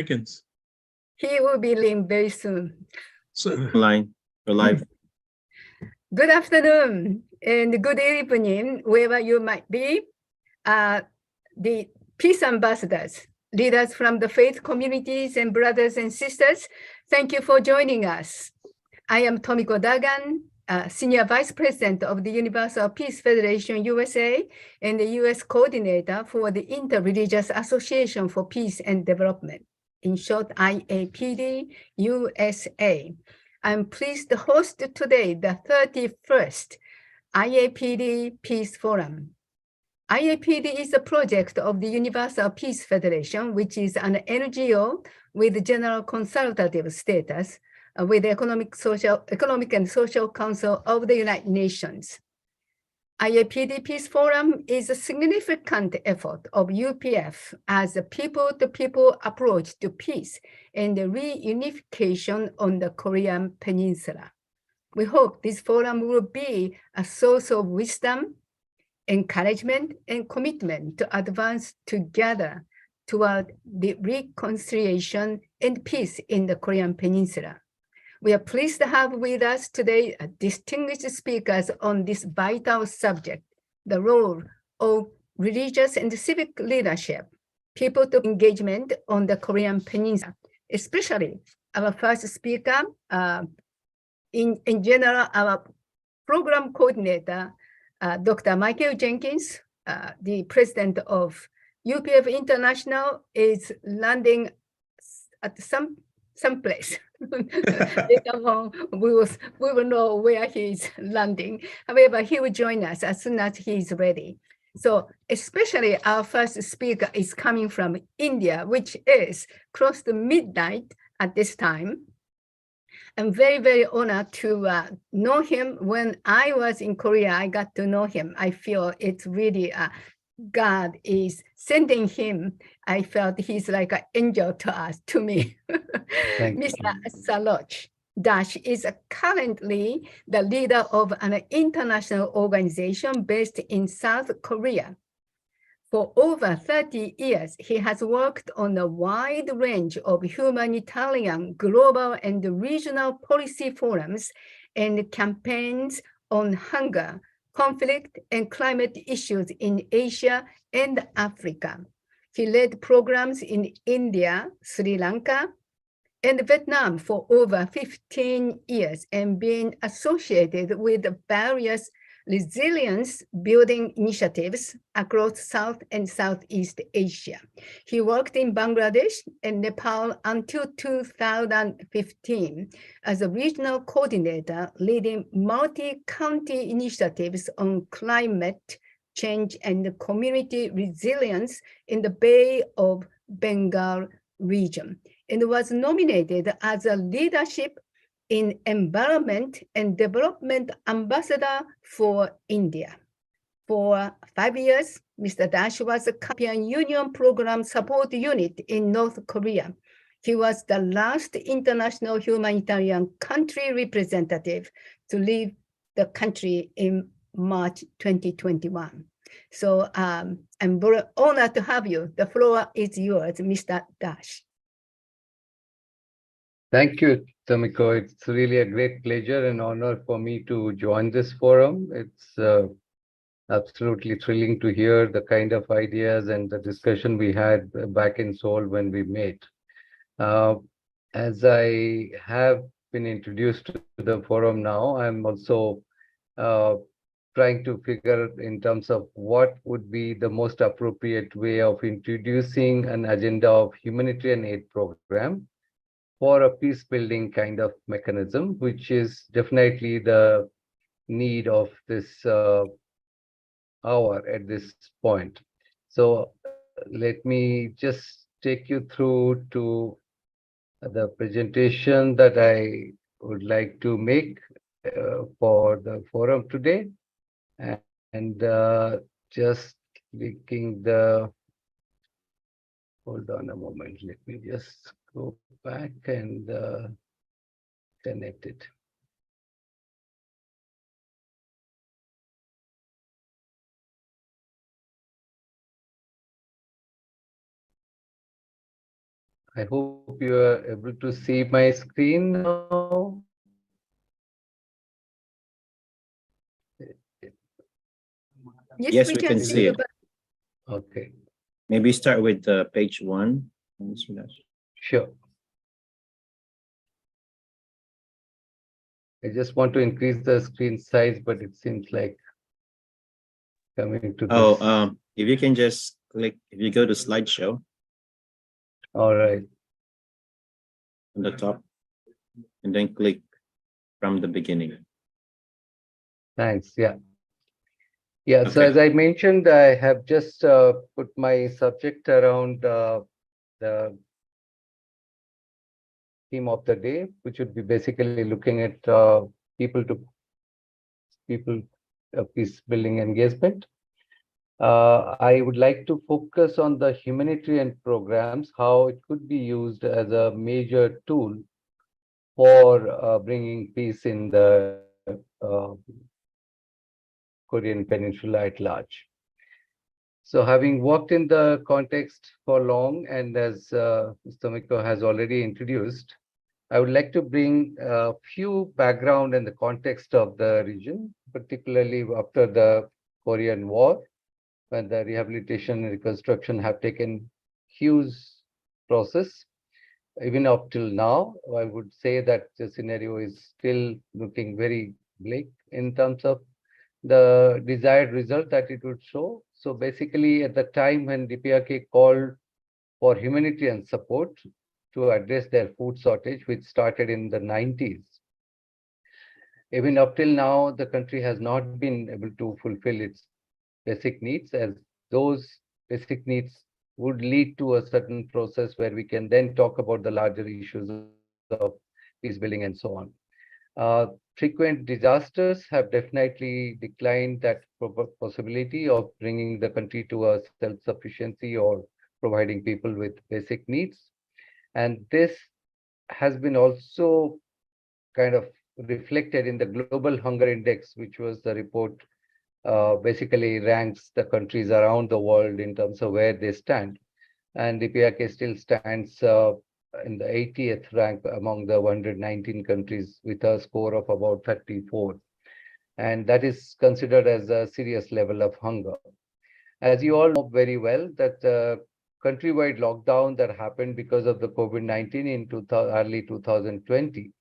Seconds. He will be leaving very soon. So, Live. Good afternoon and good evening, wherever you might be. The peace ambassadors, leaders from the faith communities and brothers and sisters, thank you for joining us. I am Tomiko Dagan, Senior Vice President of the Universal Peace Federation USA and the US Coordinator for the Interreligious Association for Peace and Development, in short, IAPD USA. I'm pleased to host today the 31st IAPD Peace Forum. IAPD is a project of the Universal Peace Federation, which is an NGO with general consultative status with the Economic and Social Council of the United Nations. IAPD Peace Forum is a significant effort of UPF as a people-to-people approach to peace and the reunification on the Korean Peninsula. We hope this forum will be a source of wisdom, encouragement, and commitment to advance together toward the reconciliation and peace in the Korean Peninsula. We are pleased to have with us today distinguished speakers on this vital subject, the role of religious and civic leadership, people-to engagement on the Korean Peninsula, especially our first speaker, in general, our program coordinator, Dr. Michael Jenkins, the president of UPF International, is landing at some place. Later on, we will know where he is landing. However, he will join us as soon as he is ready. So especially our first speaker is coming from India, which is close to midnight at this time. I'm very, very honored to know him. When I was in Korea, I got to know him. I feel it's really God is sending him. I felt he's like an angel to me. Mr. Saloch Dash is currently the leader of an international organization based in South Korea. For over 30 years, he has worked on a wide range of humanitarian, global, and regional policy forums and campaigns on hunger, conflict, and climate issues in Asia and Africa. He led programs in India, Sri Lanka, and Vietnam for over 15 years and been associated with various resilience building initiatives across South and Southeast Asia. He worked in Bangladesh and Nepal until 2015 as a regional coordinator leading multi-county initiatives on climate change and community resilience in the Bay of Bengal region, and was nominated as a leadership in Environment and Development Ambassador for India. For 5 years, Mr. Dash was a European Union Program Support Unit in North Korea. He was the last international humanitarian country representative to leave the country in March 2021. So I'm very honored to have you. The floor is yours, Mr. Dash. Thank you, Tomiko. It's really a great pleasure and honor for me to join this forum. It's absolutely thrilling to hear the kind of ideas and the discussion we had back in Seoul when we met. As I have been introduced to the forum now, I'm also trying to figure in terms of what would be the most appropriate way of introducing an agenda of humanitarian aid program for a peace building kind of mechanism, which is definitely the need of this hour at this point. So let me just take you through to the presentation that I would like to make for the forum today. And just clicking the, hold on a moment, let me just go back and connect it. I hope you are able to see my screen now. Yes, Yes, we we can can see see you, it. but Okay, Maybe start with page 1. sure. I just want to increase the screen size, but it seems like coming to Oh, this. if you can just click, if you go to slideshow All right. on the top, and then click from the beginning. Thanks. Yeah. Yeah. So Okay. as I mentioned, I have just put my subject around the theme of the day, which would be basically looking at people to people peace building engagement. I would like to focus on the humanitarian programs, how it could be used as a major tool for bringing peace in the Korean Peninsula at large. So having worked in the context for long, and as Mr. Miko has already introduced, I would like to bring a few background and the context of the region, particularly after the Korean War, when the rehabilitation and reconstruction have taken huge process. Even up till now, I would say that the scenario is still looking very bleak in terms of the desired result that it would show. So basically, at the time when DPRK called for humanitarian support to address their food shortage, which started in the 90s, even up till now, the country has not been able to fulfill its basic needs, as those basic needs would lead to a certain process where we can then talk about the larger issues of peace building and so on. Frequent disasters have definitely declined that possibility of bringing the country to a self-sufficiency or providing people with basic needs. And this has been also kind of reflected in the Global Hunger Index, which was the report basically ranks the countries around the world in terms of where they stand. And the PRK still stands in the 80th rank among the 119 countries with a score of about 34. And that is considered as a serious level of hunger. As you all know very well, that countrywide lockdown that happened because of the COVID-19 in early 2020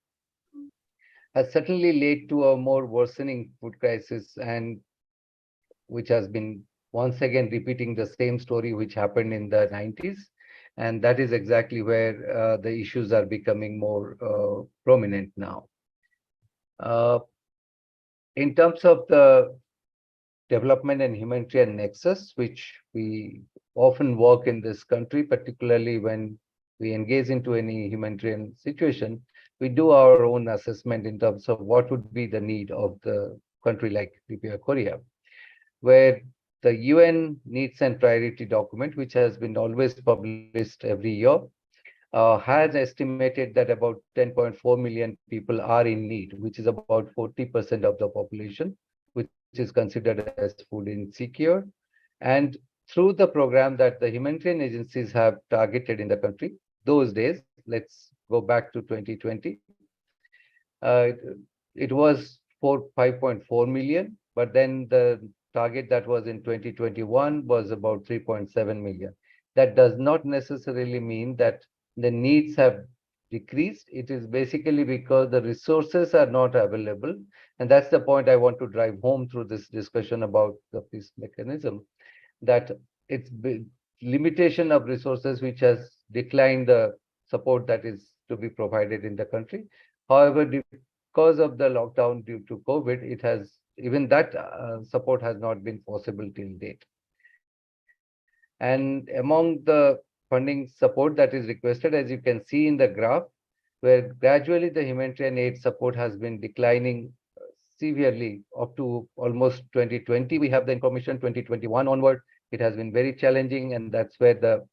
has certainly led to a more worsening food crisis, and which has been once again repeating the same story which happened in the 90s. And that is exactly where the issues are becoming more prominent now. Uh, in terms of the development and humanitarian nexus, which we often work in this country, particularly when we engage into any humanitarian situation, we do our own assessment in terms of what would be the need of the country like Korea, where the UN needs and priority document, which has been always published every year, has estimated that about 10.4 million people are in need, which is about 40% of the population, which is considered as food insecure. And through the program that the humanitarian agencies have targeted in the country, those days, let's go back to 2020, it was 5.4 million, but then the target that was in 2021 was about 3.7 million. That does not necessarily mean that the needs have decreased. It is basically because the resources are not available. And that's the point I want to drive home through this discussion about the peace mechanism, that it's limitation of resources which has declined the support that is to be provided in the country. However, because of the lockdown due to COVID, it has even that support has not been possible till date. And among the funding support that is requested, as you can see in the graph, where gradually the humanitarian aid support has been declining severely up to almost 2020. We have the information 2021 onward. It has been very challenging, and that's where the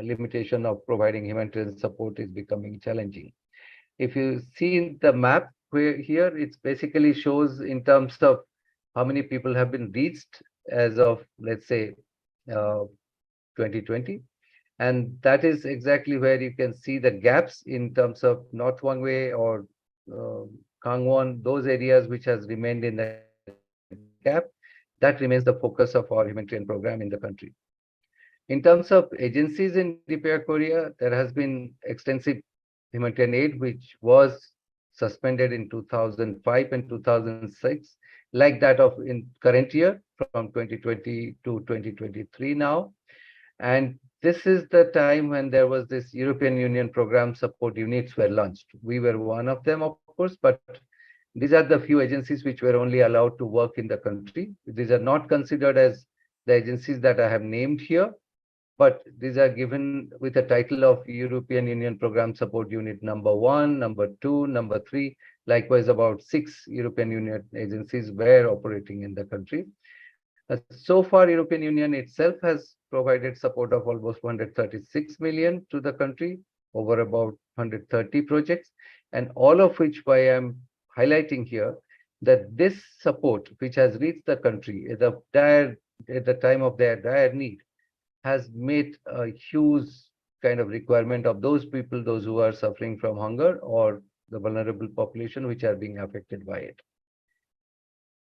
limitation of providing humanitarian support is becoming challenging. If you see the map here, it basically shows in terms of how many people have been reached as of, let's say, 2020. And that is exactly where you can see the gaps in terms of North Wangwe or Kangwon, those areas which has remained in the gap. That remains the focus of our humanitarian program in the country. In terms of agencies in DPR Korea, there has been extensive humanitarian aid, which was suspended in 2005 and 2006, like that of in current year from 2020 to 2023 now. And this is the time when there was this European Union program support units were launched. We were one of them, of course, but these are the few agencies which were only allowed to work in the country. These are not considered as the agencies that I have named here, but these are given with a title of European Union Program Support Unit number 1, number 2, number 3. Likewise, about 6 European Union agencies were operating in the country. So far, European Union itself has provided support of almost 136 million to the country over about 130 projects, and all of which why I'm highlighting here that this support, which has reached the country at the time of their dire need, has made a huge kind of requirement of those people, those who are suffering from hunger or the vulnerable population which are being affected by it.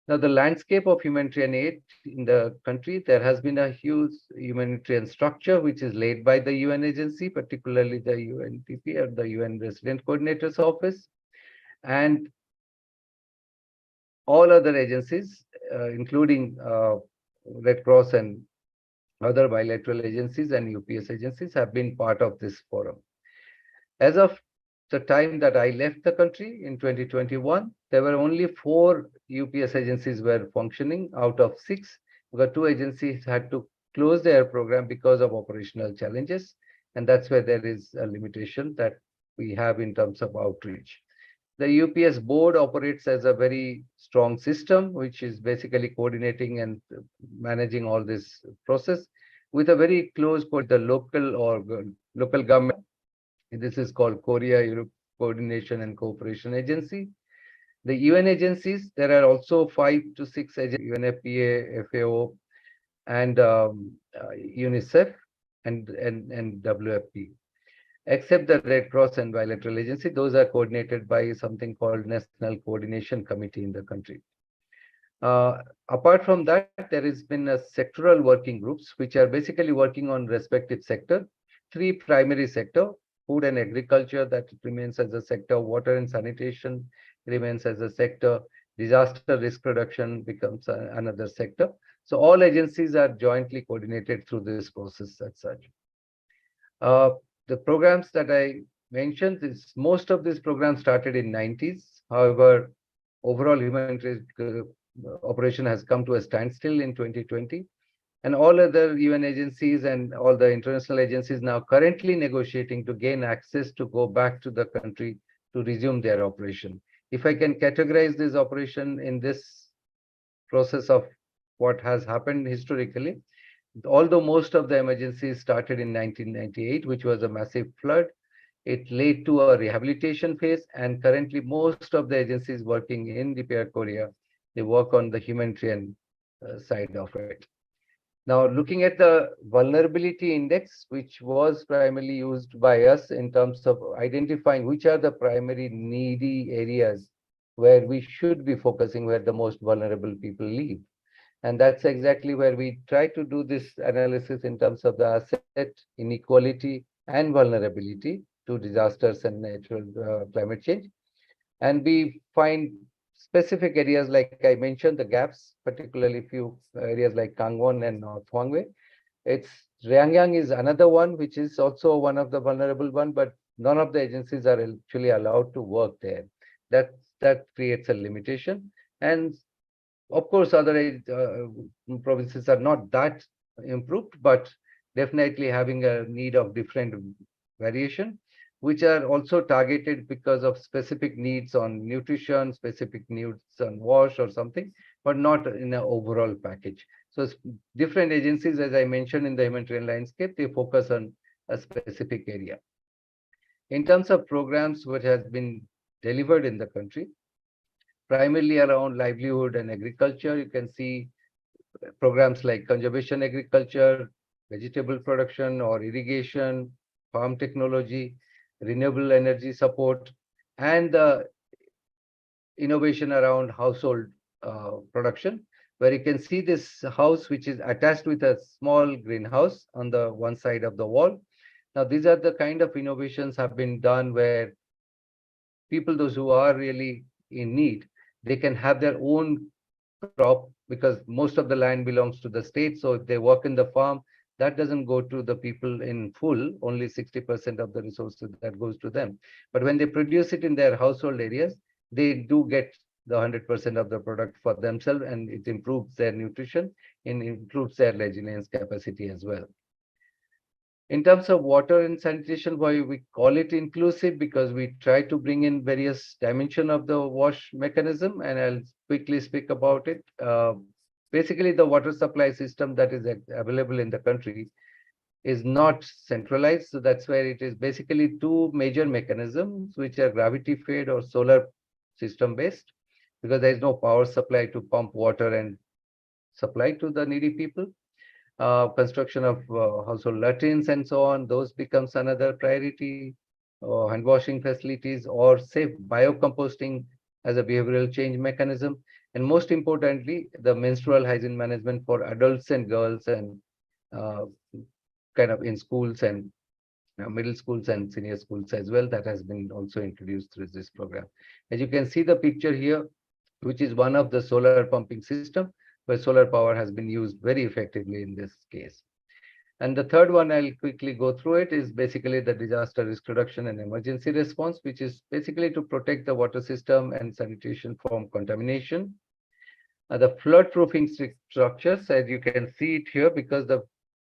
Now, the landscape of humanitarian aid in the country, there has been a huge humanitarian structure which is laid by the UN agency, particularly the UNDP or the UN Resident Coordinator's Office, and all other agencies, including Red Cross and other bilateral agencies and UPS agencies have been part of this forum. As of the time that I left the country in 2021, there were only 4 UPS agencies were functioning out of 6, because 2 agencies had to close their program because of operational challenges. And that's where there is a limitation that we have in terms of outreach. The UPS board operates as a very strong system, which is basically coordinating and managing all this process with a very close with the local or local government. This is called Korea Europe Coordination and Cooperation Agency. The UN agencies, there are also 5 to 6 agencies, UNFPA, FAO, and UNICEF and WFP. Except the Red Cross and bilateral agency, those are coordinated by something called National Coordination Committee in the country. Apart from that, there has been a sectoral working groups, which are basically working on respective sector. 3 primary sector, food and agriculture, that remains as a sector, water and sanitation remains as a sector, disaster risk reduction becomes another sector. So all agencies are jointly coordinated through this process as such. The programs that I mentioned, most of these programs started in 90s. However, overall humanitarian operation has come to a standstill in 2020. And all other UN agencies and all the international agencies now currently negotiating to gain access to go back to the country to resume their operation. If I can categorize this operation in this process of what has happened historically, although most of the emergencies started in 1998, which was a massive flood, it led to a rehabilitation phase. And currently, most of the agencies working in DPR Korea, they work on the humanitarian side of it. Now, looking at the vulnerability index, which was primarily used by us in terms of identifying which are the primary needy areas where we should be focusing, where the most vulnerable people live. And that's exactly where we try to do this analysis in terms of the asset, inequality, and vulnerability to disasters and natural climate change. And we find specific areas, like I mentioned, the gaps, particularly few areas like Kangwon and North Hwanghae. Ryangyang is another one, which is also one of the vulnerable one, but none of the agencies are actually allowed to work there. That creates a limitation. And of course, other provinces are not that improved, but definitely having a need of different variation, which are also targeted because of specific needs on nutrition, specific needs on wash or something, but not in an overall package. So different agencies, as I mentioned in the humanitarian landscape, they focus on a specific area. In terms of programs which has been delivered in the country, primarily around livelihood and agriculture, you can see programs like conservation agriculture, vegetable production or irrigation, farm technology, renewable energy support, and the innovation around household production, where you can see this house, which is attached with a small greenhouse on the one side of the wall. Now, these are the kind of innovations have been done where people, those who are really in need, they can have their own crop because most of the land belongs to the state. So if they work in the farm, that doesn't go to the people in full, only 60% of the resources that goes to them. But when they produce it in their household areas, they do get the 100% of the product for themselves, and it improves their nutrition and improves their resilience capacity as well. In terms of water and sanitation, why we call it inclusive, because we try to bring in various dimension of the wash mechanism, and I'll quickly speak about it. Basically, the water supply system that is available in the country is not centralized. So that's where it is basically two major mechanisms, which are gravity fed or solar system based, because there is no power supply to pump water and supply to the needy people. Construction of household latrines and so on, those becomes another priority, hand washing facilities, or safe biocomposting as a behavioral change mechanism. And most importantly, the menstrual hygiene management for adults and girls, and uh, kind of in schools and middle schools and senior schools as well, that has been also introduced through this program. As you can see the picture here, which is one of the solar pumping system, where solar power has been used very effectively in this case. And the third one, I'll quickly go through it, is basically the disaster risk reduction and emergency response, which is basically to protect the water system and sanitation from contamination. The flood proofing structures, as you can see it here, because the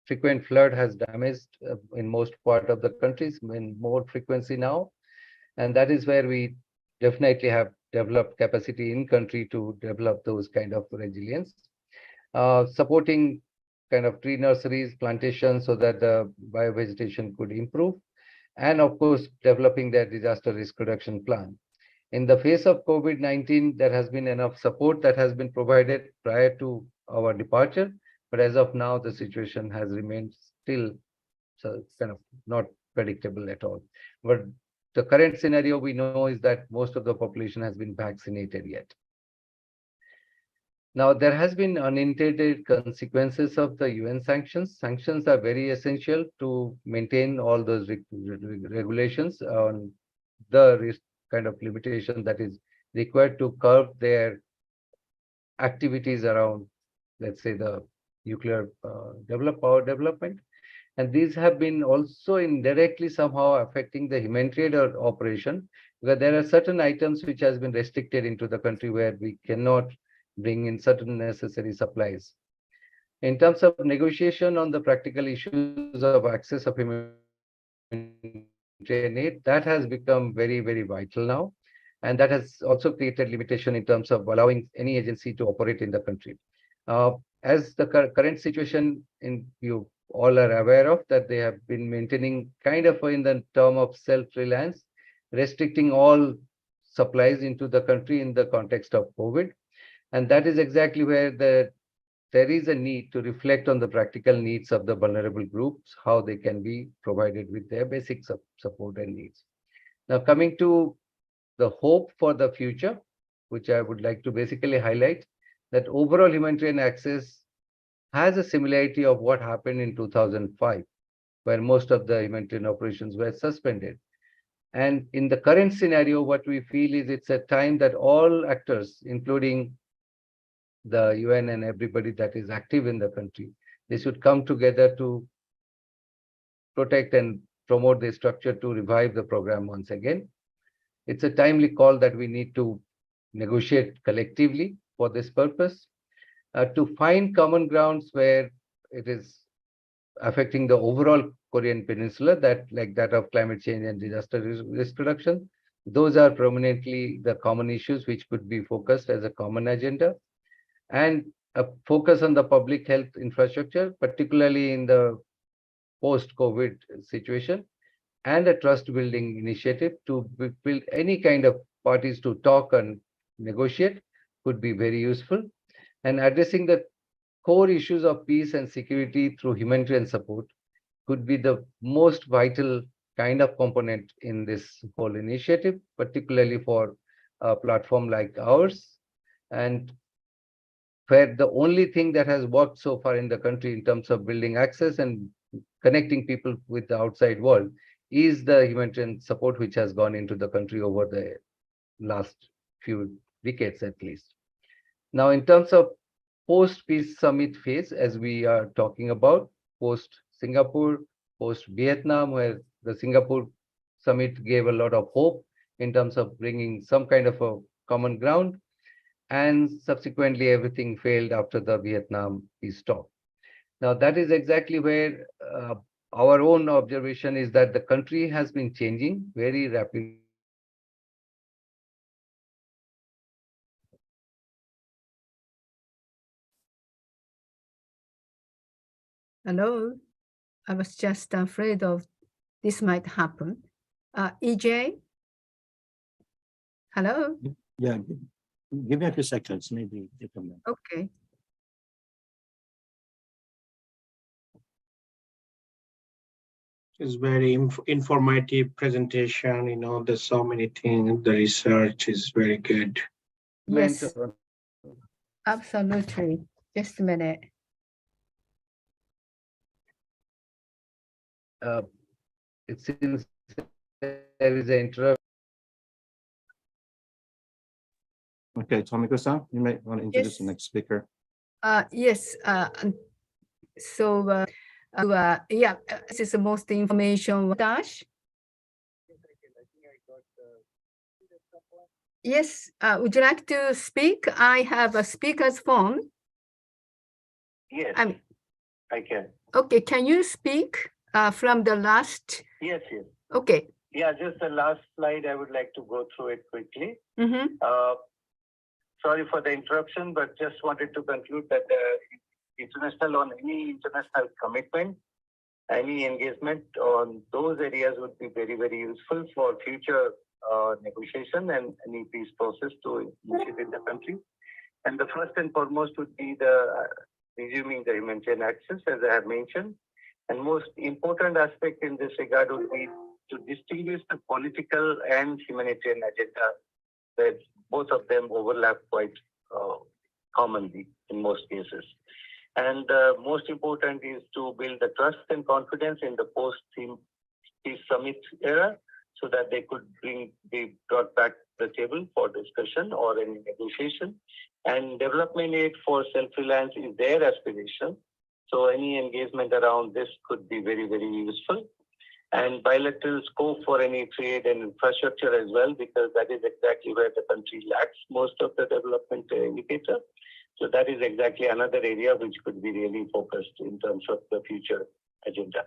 frequent flood has damaged in most part of the countries in more frequency now. And that is where we definitely have developed capacity in country to develop those kind of resilience. Supporting kind of tree nurseries, plantations, so that the biovegetation could improve. And of course, developing their disaster risk reduction plan. In the face of COVID-19, there has been enough support that has been provided prior to our departure. But as of now, the situation has remained still kind of not predictable at all. But the current scenario we know is that most of the population has been vaccinated yet. Now, there has been unintended consequences of the UN sanctions. Sanctions are very essential to maintain all those regulations on the risk kind of limitation that is required to curb their activities around, let's say, the nuclear power development. And these have been also indirectly somehow affecting the humanitarian operation, because there are certain items which has been restricted into the country where we cannot bring in certain necessary supplies. In terms of negotiation on the practical issues of access of humanitarian aid, that has become very, very vital now. And that has also created limitation in terms of allowing any agency to operate in the country. As the current situation, you all are aware of, that they have been maintaining kind of in the term of self-reliance, restricting all supplies into the country in the context of COVID. And that is exactly where there is a need to reflect on the practical needs of the vulnerable groups, how they can be provided with their basic support and needs. Now, coming to the hope for the future, which I would like to basically highlight, that overall humanitarian access has a similarity of what happened in 2005, where most of the humanitarian operations were suspended. And in the current scenario, what we feel is it's a time that all actors, including the UN and everybody that is active in the country, they should come together to protect and promote the structure to revive the program once again. It's a timely call that we need to negotiate collectively for this purpose, to find common grounds where it is affecting the overall Korean Peninsula, that like that of climate change and disaster risk reduction. Those are prominently the common issues which could be focused as a common agenda, and a focus on the public health infrastructure, particularly in the post-COVID situation, and a trust building initiative to build any kind of parties to talk and negotiate could be very useful. And addressing the core issues of peace and security through humanitarian support could be the most vital kind of component in this whole initiative, particularly for a platform like ours. And where the only thing that has worked so far in the country in terms of building access and connecting people with the outside world is the humanitarian support which has gone into the country over the last few decades at least. Now, in terms of post-peace summit phase, as we are talking about, post-Singapore, post-Vietnam, where the Singapore summit gave a lot of hope in terms of bringing some kind of a common ground, and subsequently everything failed after the Vietnam peace talk. Now, that is exactly where our own observation is that the country has been changing very rapidly. Hello, I was just afraid of this might happen. EJ? Hello? Yeah, give me a few seconds, maybe they come back. Okay. It's very informative presentation, there's so many things, the research is very good. Yes, absolutely. Just a minute. It seems there is an interruption. Okay, Tomiko-san, you might want to introduce the Yes. next speaker. Yes. Yeah, this is the most information. Dash. Yes. Would you like to speak? I have a speaker's phone. Yes, I can. Okay. Can you speak from the last? Yes, yes. Okay. Yeah, just the last slide, I would like to go through it quickly. Mm-hmm. Sorry for the interruption, but just wanted to conclude that any international commitment, any engagement on those areas would be very, very useful for future negotiation and any peace process to initiate in the country. And the first and foremost would be the resuming the humanitarian access, as I have mentioned. And most important aspect in this regard would be to distinguish the political and humanitarian agenda, that both of them overlap quite commonly in most cases. And most important is to build the trust and confidence in the post-peace summit era, so that they could be brought back to the table for discussion or any negotiation. And development aid for self-reliance is their aspiration. So any engagement around this could be very, very useful. And bilateral scope for any trade and infrastructure as well, because that is exactly where the country lacks most of the development indicator. So that is exactly another area which could be really focused in terms of the future agenda.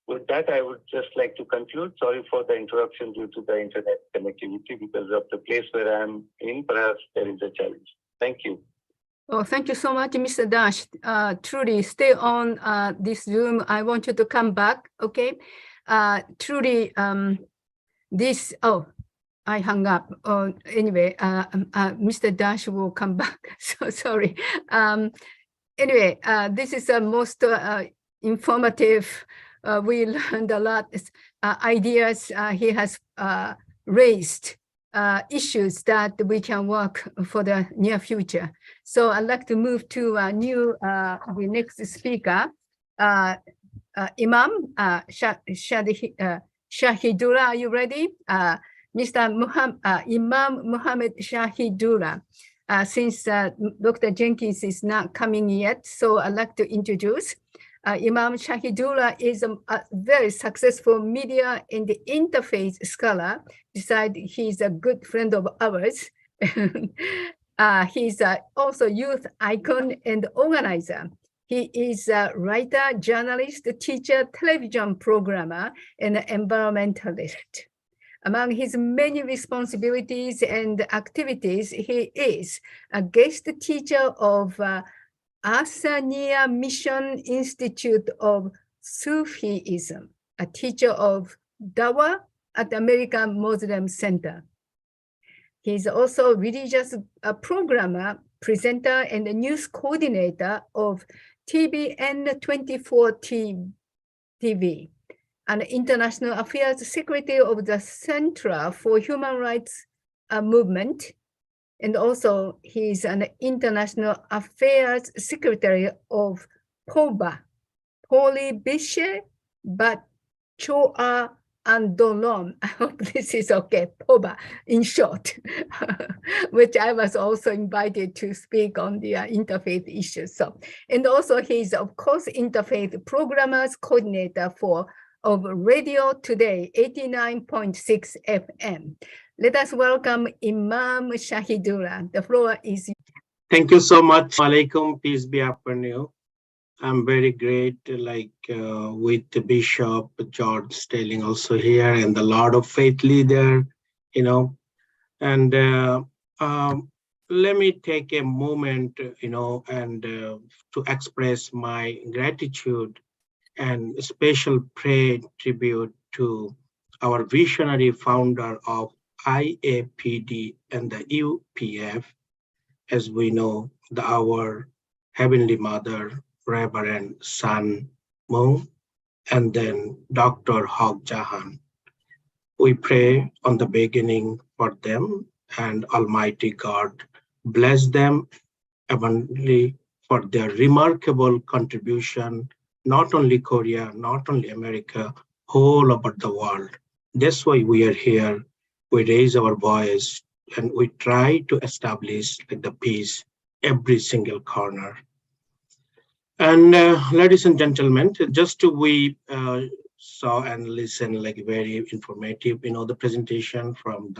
With that, I would just like to conclude. Sorry for the interruption due to the internet connectivity because of the place where I'm in. Perhaps there is a challenge. Thank you. Oh, thank you so much, Mr. Dash. Truly, stay on this Zoom. I want you to come back, okay? Truly, I hung up. Anyway, Mr. Dash will come back. So sorry. Anyway, this is the most informative. We learned a lot ideas. He has raised issues that we can work for the near future. So I'd like to move to the next speaker, Imam Shahidullah. Are you ready? Mr. Imam Muhammad Shahidullah. Since Dr. Jenkins is not coming yet, so I'd like to introduce Imam Shahidullah is a very successful media and interface scholar. Besides, he's a good friend of ours. He's also youth icon and organizer. He is a writer, journalist, teacher, television programmer, and environmentalist. Among his many responsibilities and activities, he is a guest teacher of Asania Mission Institute of Sufism, a teacher of Dawa at the American Muslim Center. He's also a religious programmer, presenter and the news coordinator of TVN24 TV, and International Affairs Secretary of the Center for Human Rights Movement. And also he's an International Affairs Secretary of POBA, Polybiche, but Choa and Dolom. I hope this is okay, POBA in short, which I was also invited to speak on the interfaith issues. So, and also he's of course interfaith programmers coordinator of Radio Today 89.6 FM. Let us welcome Imam Shahidullah. The floor is yours. Thank you so much. Alaikum, peace be upon you. I'm very great, with the Bishop George Stelling also here and the Lord of Faith leader, and let me take a moment, and to express my gratitude and special prayer tribute to our visionary founder of IAPD and the UPF, as we know, our Heavenly Mother, Reverend San Moon, and then Dr. Haq Jahan. We pray on the beginning for them, and Almighty God bless them abundantly for their remarkable contribution, not only Korea, not only America, whole over the world. That's why we are here. We raise our voice and we try to establish the peace every single corner. And ladies and gentlemen, we saw and listen very informative, the presentation from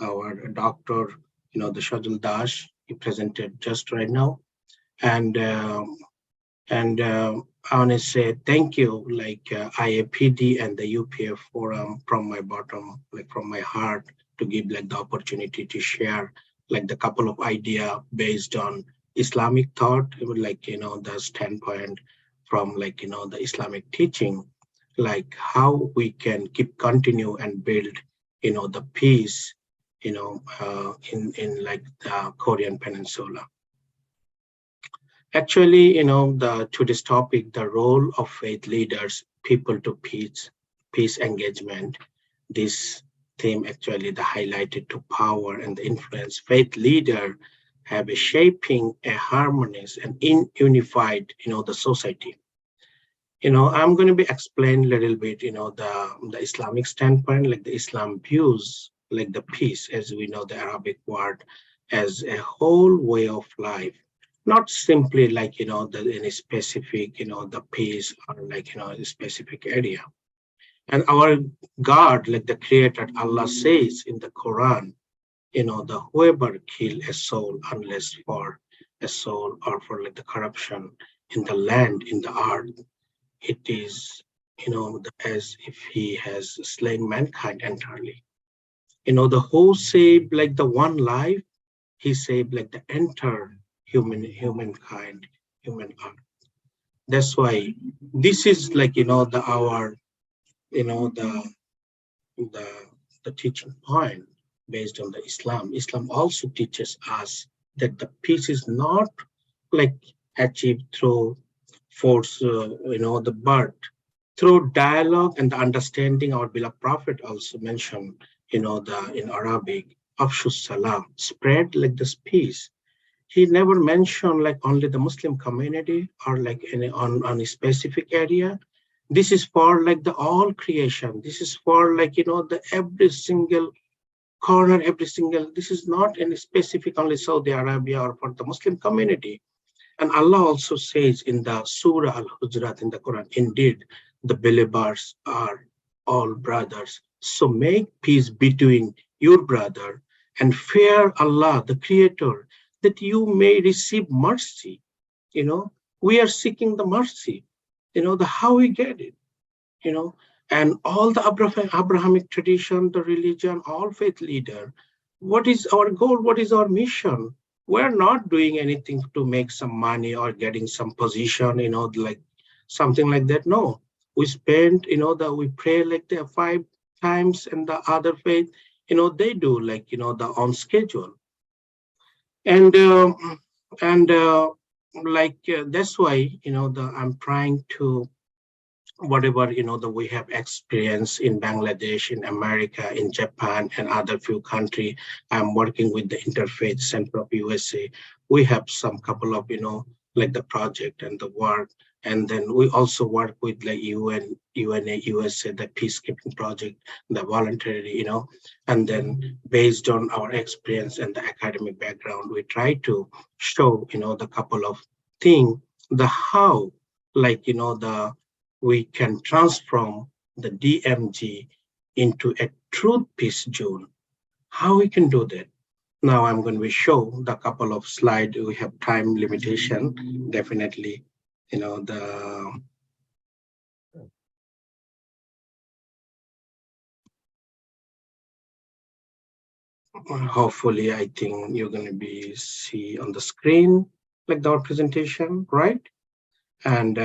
our doctor, the Shadul Dash, he presented just right now. And I want to say thank you, IAPD and the UPF Forum from my bottom, from my heart, to give the opportunity to share the couple of idea based on Islamic thought, the standpoint from the Islamic teaching, how we can continue and build, the peace, in the Korean Peninsula. Actually, to this topic, the role of faith leaders, people to peace engagement, this theme actually the highlighted to power and the influence. Faith leader have a shaping a harmonious and unified, the society. I'm going to be explain a little bit, the Islamic standpoint, the Islam views, the peace, as we know the Arabic word, as a whole way of life. Not simply any specific, the peace or a specific area. And our God, the Creator, Allah says in the Quran, the whoever kill a soul unless for a soul or for the corruption in the land, in the earth, it is, as if he has slain mankind entirely. The whole saved the one life, he saved the entire humankind, human art. That's why this is our the teaching point based on the Islam. Islam also teaches us that the peace is not achieved through force, but through dialogue and the understanding. Our beloved Prophet also mentioned, in Arabic, Afshus Salam, spread this peace. He never mentioned only the Muslim community or on a specific area. This is for the all creation. This is for the every single corner, this is not any specific only Saudi Arabia or for the Muslim community. And Allah also says in the Surah Al-Hujurat in the Quran, indeed, the believers are all brothers. So make peace between your brother and fear Allah, the Creator, that you may receive mercy. We are seeking the mercy, how we get it, and all the Abrahamic tradition, the religion, all faith leader, what is our goal? What is our mission? We're not doing anything to make some money or getting some position, something like that. No, we spend, we pray the 5 times, and the other faith, they do the on schedule. And that's why, I'm trying to, whatever, that we have experience in Bangladesh, in America, in Japan, and other few country. I'm working with the Interfaith Center of USA. We have some couple of, like the project and the work. And then we also work with like UNA, USA, the peacekeeping project, the voluntary, and then based on our experience and the academic background, we try to show, the couple of thing, the how, like, the we can transform the DMG into a truth peace zone. How we can do that? Now I'm going to show the couple of slides. We have time limitation, definitely. The hopefully I think you're going to be see on the screen like our presentation, right? And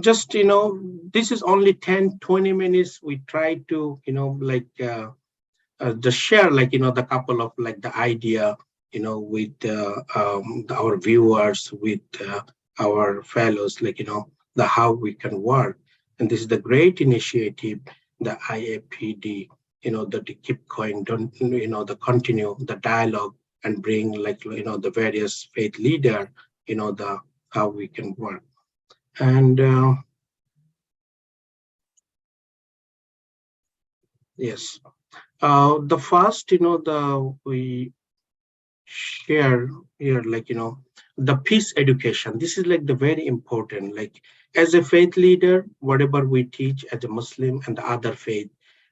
just this is only 10-20 minutes. We try to just share like the couple of like the idea with our viewers, with our fellows, like the how we can work. And this is the great initiative, the IAPD, that they keep going, don't the continue the dialogue and bring like the various faith leader, the how we can work. And yes, the first, we share here, like, the peace education. This is like the very important, like as a faith leader, whatever we teach as a Muslim and the other faith,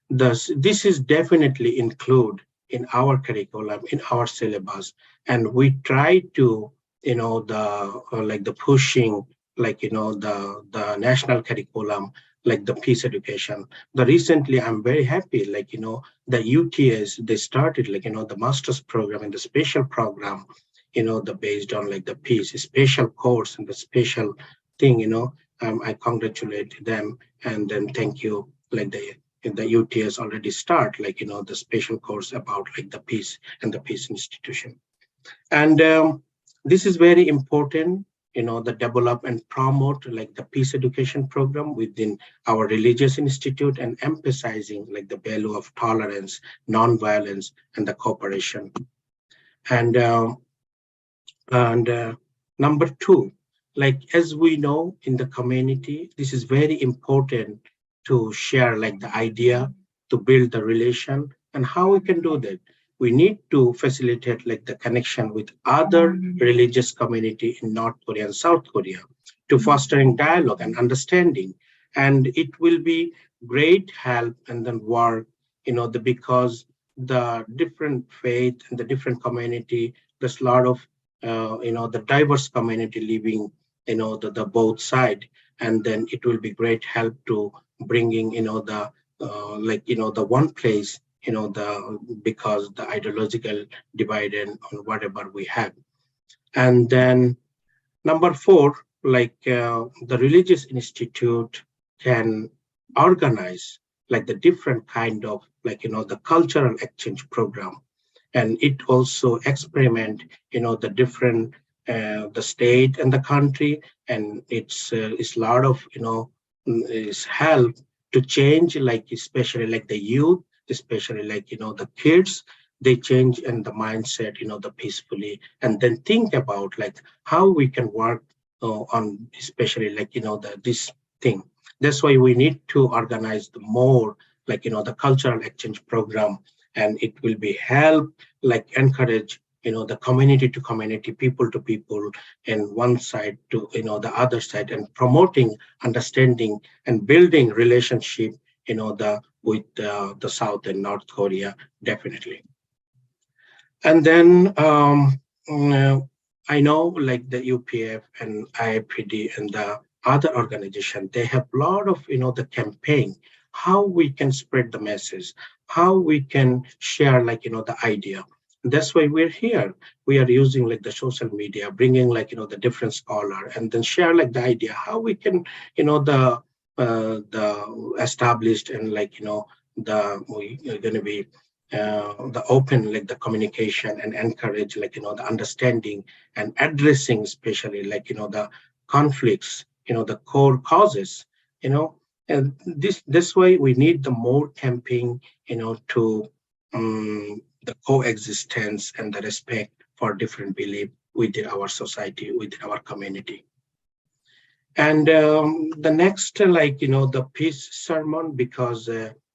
this is definitely include in our curriculum, in our syllabus. And we try to, like the pushing, like, the national curriculum, like the peace education. The recently, I'm very happy, like, the UTS, they started like, the master's program and the special program, the based on like the peace, special course and the special thing, I congratulate them and then thank you, like the UTS already start, like, the special course about like the peace and the peace institution. And this is very important, the develop and promote like the peace education program within our religious institute and emphasizing like the value of tolerance, non-violence, and the cooperation. And number two, like as we know in the community, this is very important to share like the idea to build the relation. And how we can do that? We need to facilitate like the connection with other religious community in North Korea and South Korea to fostering dialogue and understanding. And it will be great help and then work, because the different faith and the different community, there's a lot of the diverse community living, the both side, and then it will be great help to bringing, the the one place, because the ideological divide and on whatever we have. And then number four, like the religious institute can organize like the different kind of like, the cultural exchange program. And it also experiment, the different, the state and the country. And it's a lot of, is help to change, like especially like the youth, especially like, the kids, they change in the mindset, the peacefully, and then think about like how we can work on, especially like, this thing. That's why we need to organize the more, like, the cultural exchange program, and it will be help, like encourage, the community to community, people to people, and one side to, the other side, and promoting understanding and building relationship, with the South and North Korea, definitely. And then I know like the UPF and IAPD and the other organization, they have a lot of, the campaign, how we can spread the message, how we can share like, the idea. That's why we're here. We are using like the social media, bringing like, the different scholar, and then share like the idea, how we can, the established and like, we are going to be the open, like the communication, and encourage, like, the understanding and addressing, especially, like, the conflicts, the core causes, and this way we need the more campaign, to the coexistence and the respect for different belief within our society, within our community. And the next, like, the peace sermon, because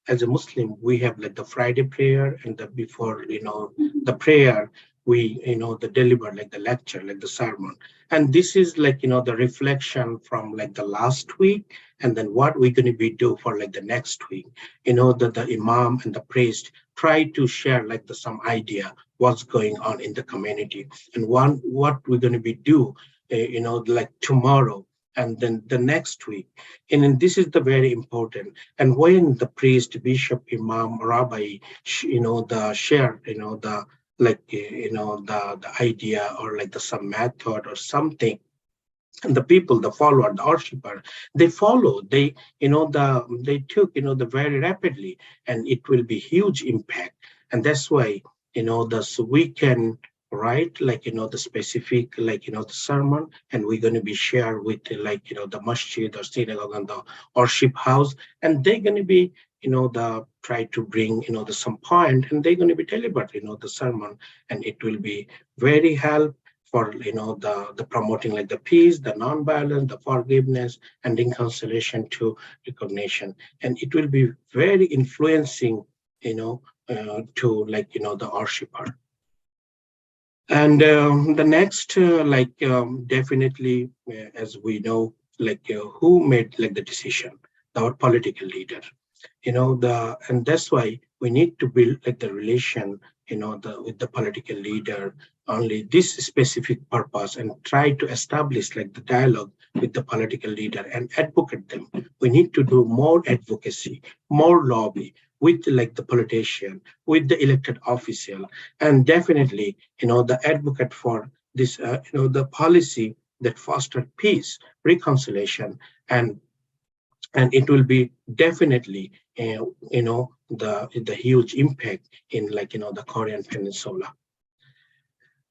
as a Muslim, we have like the Friday prayer, and the before, the prayer, we, the deliver like the lecture, like the sermon. And this is like, the reflection from like the last week, and then what we're going to be do for like the next week. The imam and the priest try to share like some idea what's going on in the community, and what we're going to be do, like tomorrow, and then the next week. And then this is the very important. And when the priest, bishop, imam, rabbi, the share, the like, the idea, or like some method or something, and the people, the follower, the worshiper, they follow, they, they took, the very rapidly, and it will be huge impact. And that's why, so we can write, like, the specific, like, the sermon, and we're going to be shared with, like, the masjid or synagogue and the worship house, and they're going to be, the try to bring, some point, and they're going to be delivered, the sermon, and it will be very help for, the promoting like the peace, the non-violence, the forgiveness, and reconciliation to recognition. And it will be very influencing, to, like, the worshiper. And the next, definitely, as we know, like, who made like the decision, our political leader, and that's why we need to build like the relation, with the political leader, only this specific purpose, and try to establish like the dialogue with the political leader and advocate them. We need to do more advocacy, more lobby with like the politician, with the elected official, and definitely, the advocate for this, the policy that foster peace, reconciliation, and it will be definitely, the huge impact in, like, the Korean Peninsula.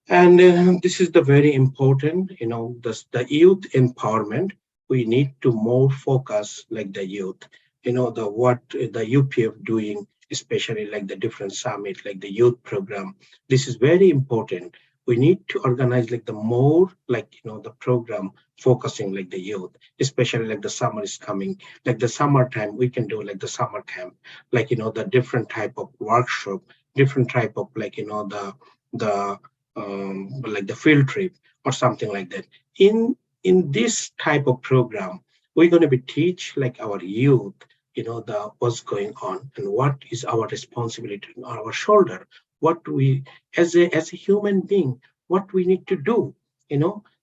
And this is the very important, the youth empowerment. We need to more focus like the youth, the what the UPF doing, especially like the different summit, like the youth program. This is very important. We need to organize like the more, like, the program focusing like the youth, especially like the summer is coming, like the summertime, we can do like the summer camp, like, the different type of workshop, different type of, like, the like the field trip or something like that. In this type of program, we're going to be teach like our youth, the what's going on, and what is our responsibility on our shoulder, what we, as a human being, what we need to do,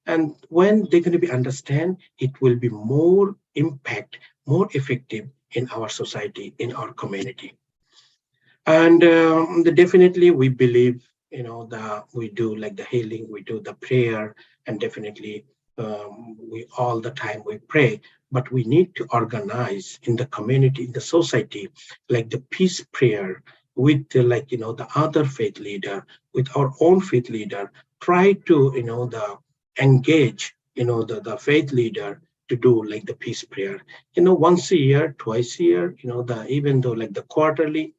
and when they're going to be understand, it will be more impact, more effective in our society, in our community. And definitely we believe, that we do like the healing, we do the prayer, and definitely we all the time we pray, but we need to organize in the community, in the society, like the peace prayer with the, like, the other faith leader, with our own faith leader, try to, the engage, the faith leader to do like the peace prayer, once a year, twice a year, the even though like the quarterly,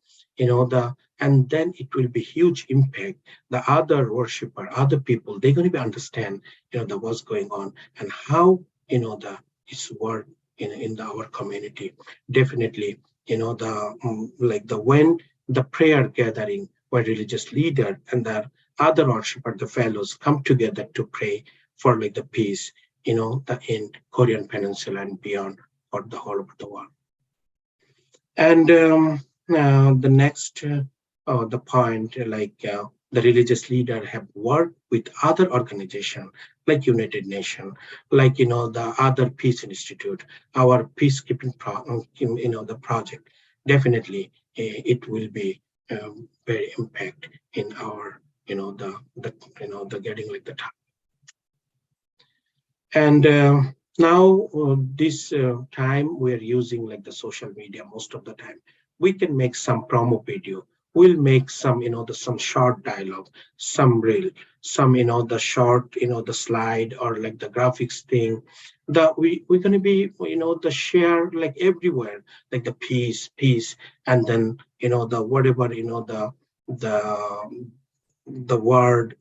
and then it will be huge impact. The other worshiper, other people, they're going to be understand, the what's going on, and how, the it's work in our community. Definitely, like the when the prayer gathering where religious leader and the other worshiper, the fellows come together to pray for like the peace, in Korean Peninsula and beyond, for the whole of the world. And the next, the point, the religious leader have worked with other organizations like United Nations, like, the other Peace Institute, our peacekeeping, the project. Definitely, it will be very impact in our, the getting like the time. And now this time we're using like the social media most of the time. We can make some promo video we'll make some, some short dialogue, some reel, some, the short, the slide or like the graphics thing. We're going to be, the share like everywhere, like the peace, and then, the whatever, the word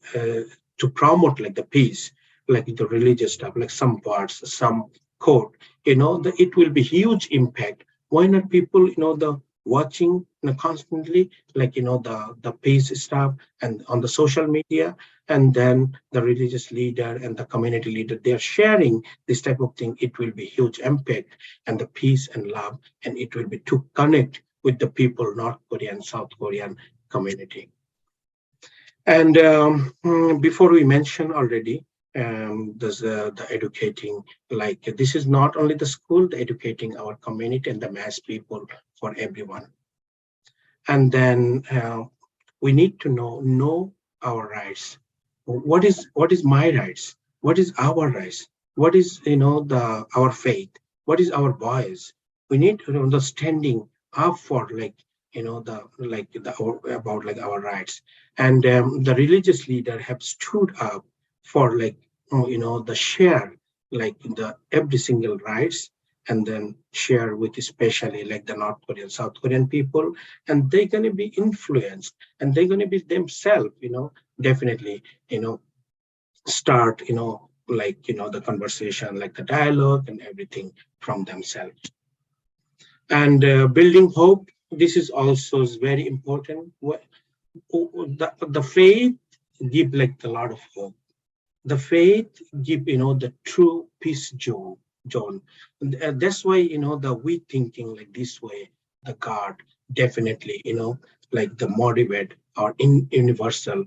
to promote like the peace, like the religious stuff, like some parts, some quote, it will be huge impact. Why not people, the watching, constantly, like, the peace stuff and on the social media, and then the religious leader and the community leader, they're sharing this type of thing. It will be huge impact and the peace and love, and it will be to connect with the people, North Korean, South Korean community. And before we mention already, there's the educating, like this is not only the school, the educating our community and the mass people for everyone. And then we need to know our rights. What is my rights? What is our rights? What is our faith? What is our voice? We need to understanding up for like about like our rights. And the religious leader have stood up for like the share like the every single rights, and then share with especially like the North Korean, South Korean people, and they're going to be influenced, and they're going to be themselves, definitely, start, the conversation, like the dialogue and everything from themselves. And building hope, this is also very important. The faith give like a lot of hope. The faith give, the true peace zone. That's why, the we thinking like this way, the God definitely, like the motivate or universal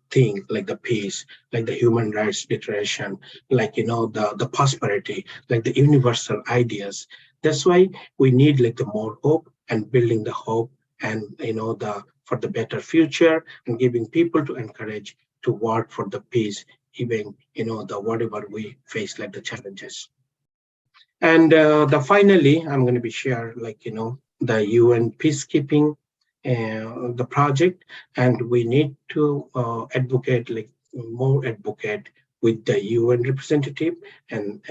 thing, like the peace, like the human rights declaration, like, the prosperity, like the universal ideas. That's why we need like the more hope and building the hope, and, for the better future, and giving people to encourage to work for the peace, even, the whatever we face, like the challenges. And the finally, I'm going to be share like, the UN peacekeeping, the project, and we need to advocate like more advocate with the UN representative, and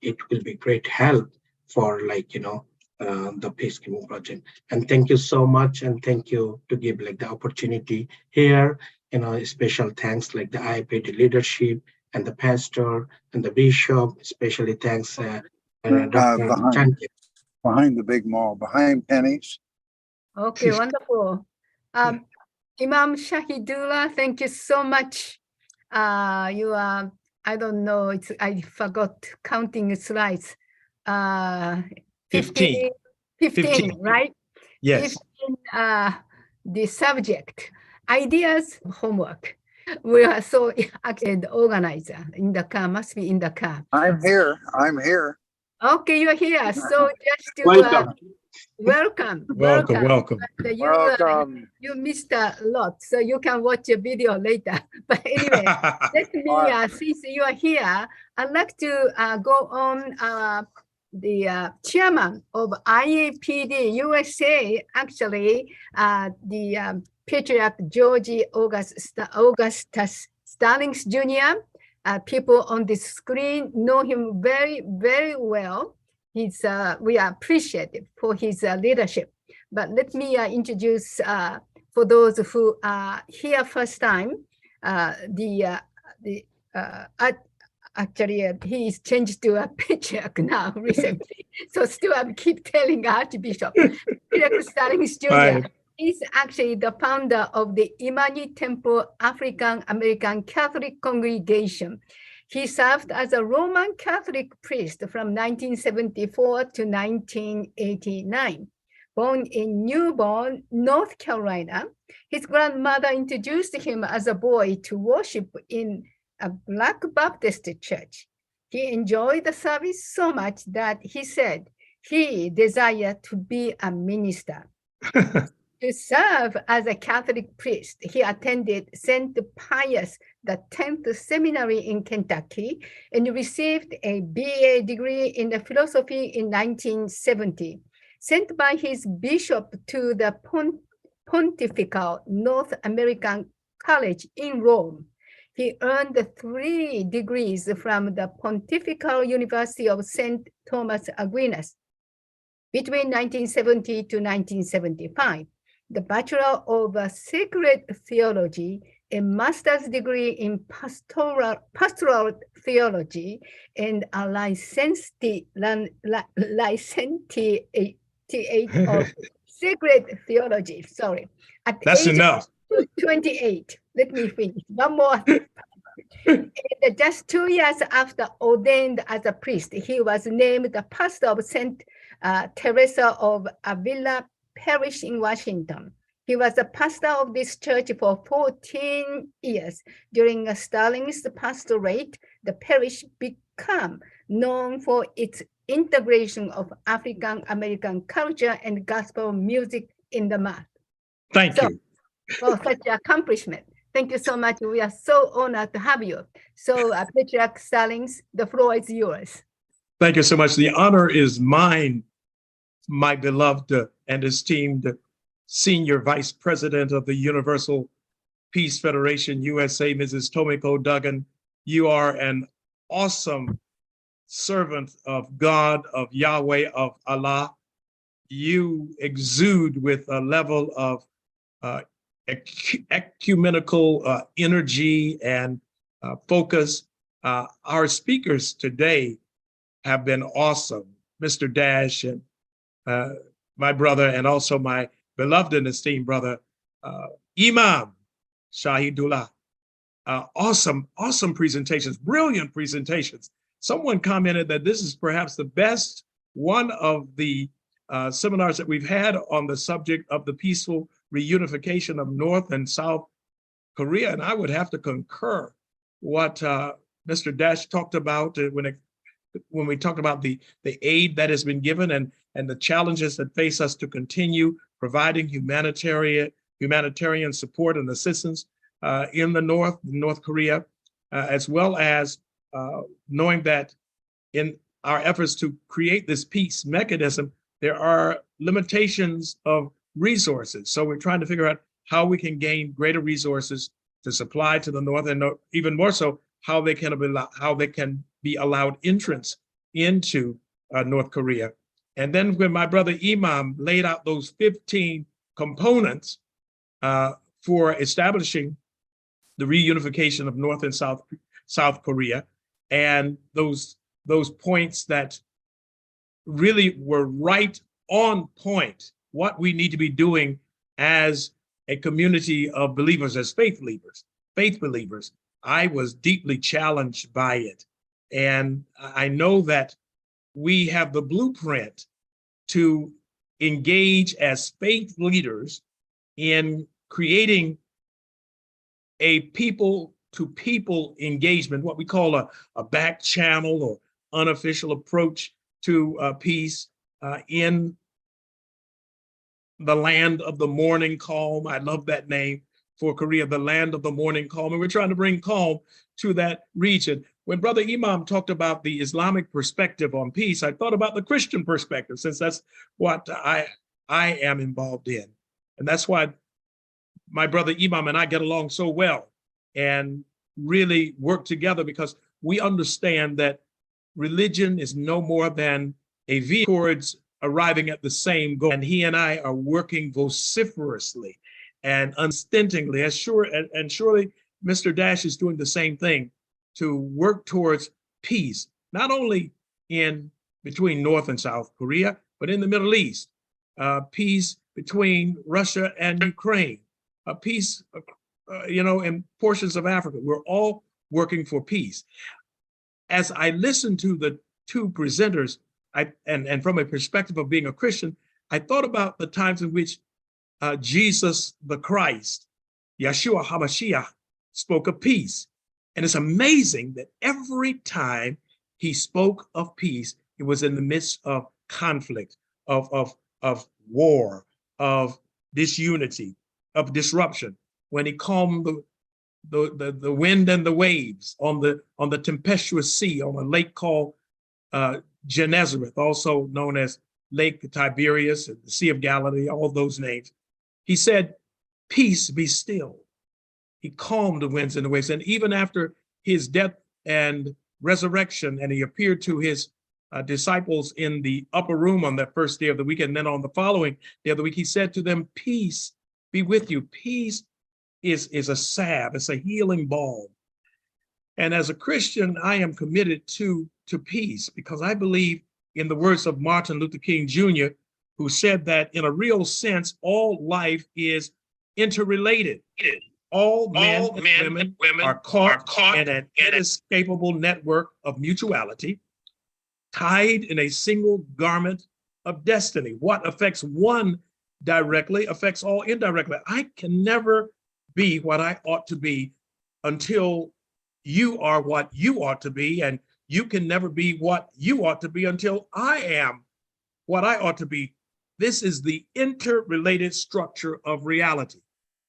it will be great help for like, the peacekeeping project. And thank you so much, and thank you to give like the opportunity here. Special thanks like the IAPD leadership and the pastor and the bishop. Especially thanks, Dr. behind the big mall, behind Penny's. Okay, wonderful. Imam Shahidullah, thank you so much. You are, I don't know, I forgot counting slides. 15, 15, right? Yes. 15, the subject, ideas, homework. We are so actually the organizer in the car, must be in the car. I'm here. Okay, you're here. So just to welcome. Welcome. You missed a lot, so you can watch a video later. But anyway, let me, since you are here, I'd like to go on the chairman of IAPD USA, actually, the Patriarch George Augustus Stallings Jr. People on the screen know him very, very well. We are appreciative for his leadership. But let me introduce, for those who are here first time, actually, he is changed to a patriarch now recently. So still I keep telling Archbishop, Patriarch Stallings Jr. Right. He's actually the founder of the Imani Temple African American Catholic Congregation. He served as a Roman Catholic priest from 1974 to 1989. Born in Newborn, North Carolina, his grandmother introduced him as a boy to worship in a Black Baptist church. He enjoyed the service so much that he said he desired to be a minister. To serve as a Catholic priest, he attended St. Pius X Seminary in Kentucky and received a BA degree in philosophy in 1970. Sent by his bishop to the Pontifical North American College in Rome. He earned 3 degrees from the Pontifical University of St. Thomas Aquinas between 1970 to 1975. The Bachelor of Sacred Theology, a master's degree in pastoral theology, and a licentiate of sacred theology. Sorry. At That's age enough. 28. Let me finish. One more. And just 2 years after ordained as a priest, he was named the pastor of St. Teresa of Avila Parish in Washington. He was the pastor of this church for 14 years. During Stalin's pastorate, the parish became known for its integration of African American culture and gospel music in the mass. Thank you. For such accomplishment. Thank you so much. We are so honored to have you. So, Patriarch Stallings, the floor is yours. Thank you so much. The honor is mine, my beloved and esteemed Senior Vice President of the Universal Peace Federation, USA, Mrs. Tomiko Duggan. You are an awesome servant of God, of Yahweh, of Allah. You exude with a level of ecumenical energy and focus. Our speakers today have been awesome. Mr. Dash and my brother, and also my beloved and esteemed brother, Imam Shahidullah. Awesome presentations, brilliant presentations. Someone commented that this is perhaps the best one of the seminars that we've had on the subject of the peaceful reunification of North and South Korea. And I would have to concur what Mr. Dash talked about when we talked about the aid that has been given and the challenges that face us to continue providing humanitarian support and assistance in the North Korea, as well as knowing that in our efforts to create this peace mechanism, there are limitations of resources. So we're trying to figure out how we can gain greater resources to supply to the North, and even more so, how they can be allowed entrance into North Korea. And then when my brother Imam laid out those 15 components for establishing the reunification of North and South Korea, and those points that really were right on point, what we need to be doing as a community of believers, as faith believers, I was deeply challenged by it. And I know that we have the blueprint to engage as faith leaders in creating a people-to-people engagement, what we call a back channel or unofficial approach to peace in the land of the morning calm. I love that name for Korea, the land of the morning calm. And we're trying to bring calm to that region. When Brother Imam talked about the Islamic perspective on peace, I thought about the Christian perspective, since that's what I am involved in. And that's why my brother Imam and I get along so well and really work together, because we understand that religion is no more than a vehicle towards arriving at the same goal. And he and I are working vociferously and unstintingly, and surely Mr. Dash is doing the same thing, to work towards peace, not only in between North and South Korea, but in the Middle East, peace between Russia and Ukraine, peace, in portions of Africa. We're all working for peace. As I listened to the two presenters, and from a perspective of being a Christian, I thought about the times in which Jesus the Christ, Yeshua HaMashiach, spoke of peace. And it's amazing that every time he spoke of peace, it was in the midst of conflict, of war, of disunity, of disruption. When he calmed the wind and the waves on the tempestuous sea, on a lake called Gennesareth, also known as Lake Tiberias, and the Sea of Galilee, all those names. He said, peace, be still. He calmed the winds and the waves. And even after his death and resurrection, and he appeared to his disciples in the upper room on that first day of the week, and then on the following day of the week, he said to them, peace be with you. Peace is a salve, it's a healing balm. And as a Christian, I am committed to peace, because I believe in the words of Martin Luther King Jr., who said that in a real sense, all life is interrelated. All men and women are caught in an inescapable network of mutuality, tied in a single garment of destiny. What affects one directly affects all indirectly. I can never be what I ought to be until you are what you ought to be, and you can never be what you ought to be until I am what I ought to be. This is the interrelated structure of reality.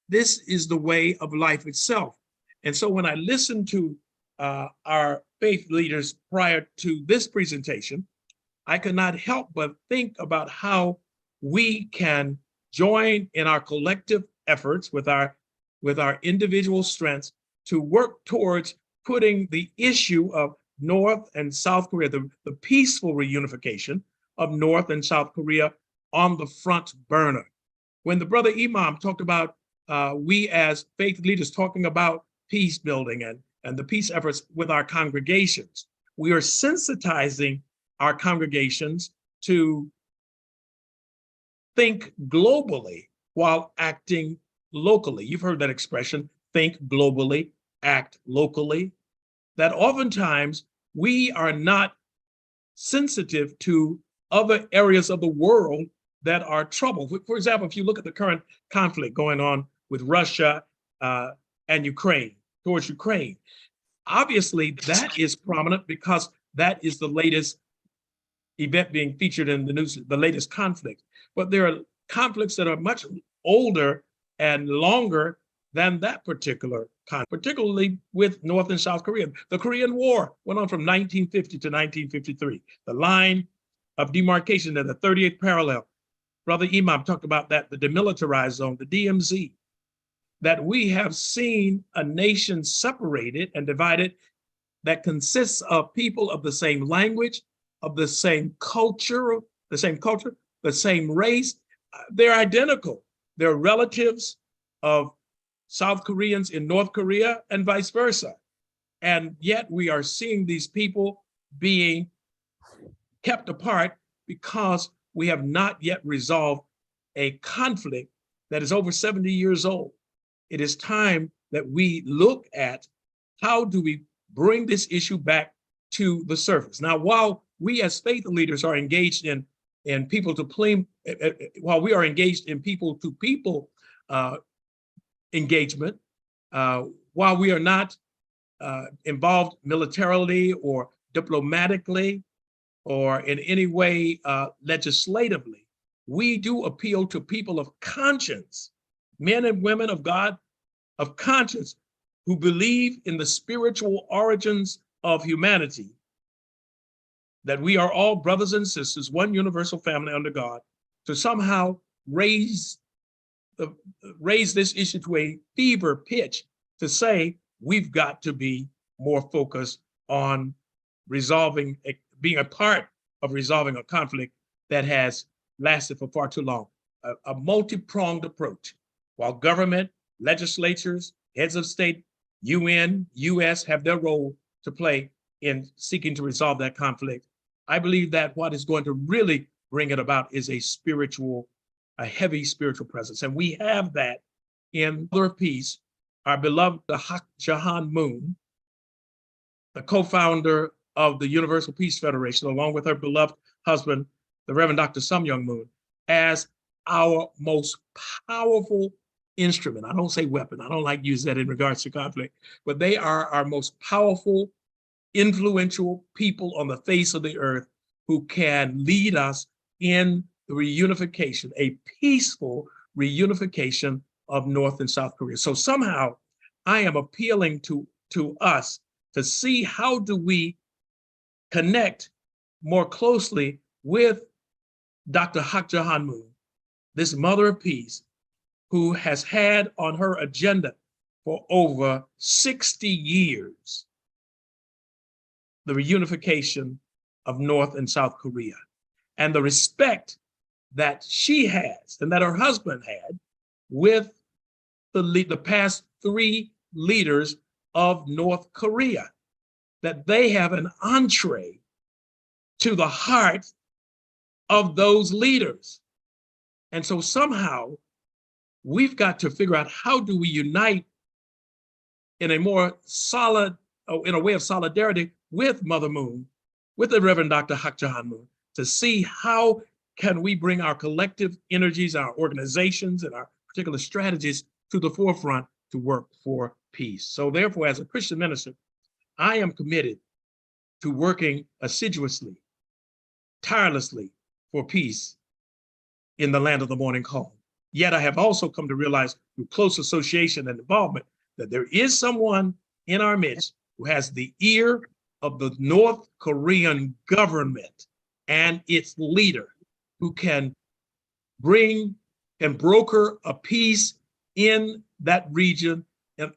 This is the way of life itself. And so when I listened to our faith leaders prior to this presentation, I could not help but think about how we can join in our collective efforts with our individual strengths to work towards putting the issue of North and South Korea, the peaceful reunification of North and South Korea, on the front burner. When the brother Imam talked about we as faith leaders talking about peace building and the peace efforts with our congregations, we are sensitizing our congregations to think globally while acting locally. You've heard that expression, think globally, act locally. That oftentimes we are not sensitive to other areas of the world that are troubled. For example, if you look at the current conflict going on with Russia and Ukraine, towards Ukraine, obviously that is prominent because that is the latest event being featured in the news, the latest conflict. But there are conflicts that are much older and longer than that particular conflict, particularly with North and South Korea. The Korean War went on from 1950 to 1953. The line of demarcation at the 38th parallel, Brother Imam talked about that, the demilitarized zone, the DMZ, that we have seen a nation separated and divided that consists of people of the same language, of the same culture, the same race. They're identical. They're relatives of South Koreans in North Korea and vice versa. And yet we are seeing these people being kept apart because we have not yet resolved a conflict that is over 70 years old. It is time that we look at how do we bring this issue back to the surface. Now, while we as faith leaders are engaged in people to while we are engaged in people to people engagement, while we are not involved militarily or diplomatically or in any way legislatively, we do appeal to people of conscience, men and women of God, of conscience, who believe in the spiritual origins of humanity, that we are all brothers and sisters, one universal family under God, to somehow raise this issue to a fever pitch to say we've got to be more focused on resolving, being a part of resolving a conflict that has lasted for far too long. A multi-pronged approach. While government, legislatures, heads of state, UN, US have their role to play in seeking to resolve that conflict, I believe that what is going to really bring it about is a heavy spiritual presence. And we have that in Mother of Peace, our beloved Hak Jahan Moon, the co-founder of the Universal Peace Federation, along with her beloved husband, the Reverend Dr. Sum Young Moon, as our most powerful instrument. I don't say weapon. I don't like to use that in regards to conflict, but they are our most powerful, influential people on the face of the earth who can lead us in the reunification, a peaceful reunification of North and South Korea. So somehow I am appealing to us to see how do we connect more closely with Dr. Hak Jahan Moon, this Mother of Peace, who has had on her agenda for over 60 years the reunification of North and South Korea, and the respect that she has and that her husband had with the past 3 leaders of North Korea, that they have an entree to the heart of those leaders. And so somehow we've got to figure out, how do we unite in a more solid, in a way of solidarity with Mother Moon, with the Reverend Dr. Hak Ja Han Moon, to see how can we bring our collective energies, our organizations, and our particular strategies to the forefront to work for peace. So therefore, as a Christian minister, I am committed to working assiduously, tirelessly for peace in the land of the morning call. Yet I have also come to realize through close association and involvement that there is someone in our midst who has the ear of the North Korean government and its leader, who can bring and broker a peace in that region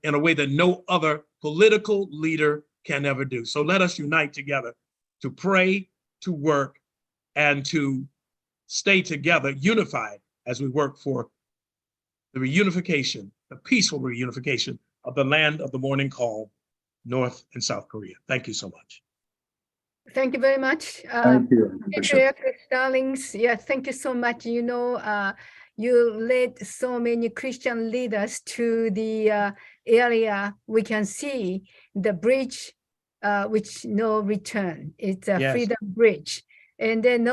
in a way that no other political leader can ever do. So let us unite together to pray, to work, and to stay together, unified, as we work for the reunification, the peaceful reunification of the land of the morning call, North and South Korea. Thank you so much. Thank you very much. Thank you, Bishop. Patriarch Stallings, yeah, thank you so much. You know, you led so many Christian leaders to the area we can see the bridge, which no return. It's a Yes. freedom bridge. And then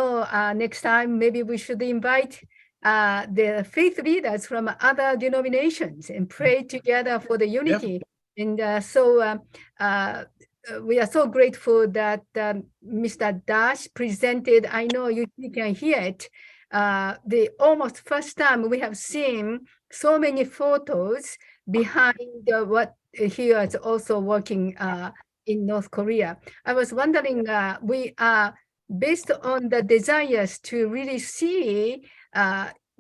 next time, maybe we should invite the faith leaders from other denominations and pray together for the unity. And so we are so grateful that Mr. Dash presented. I know you can hear it. The almost first time we have seen so many photos behind what he was also working in North Korea. I was wondering, we are based on the desires to really see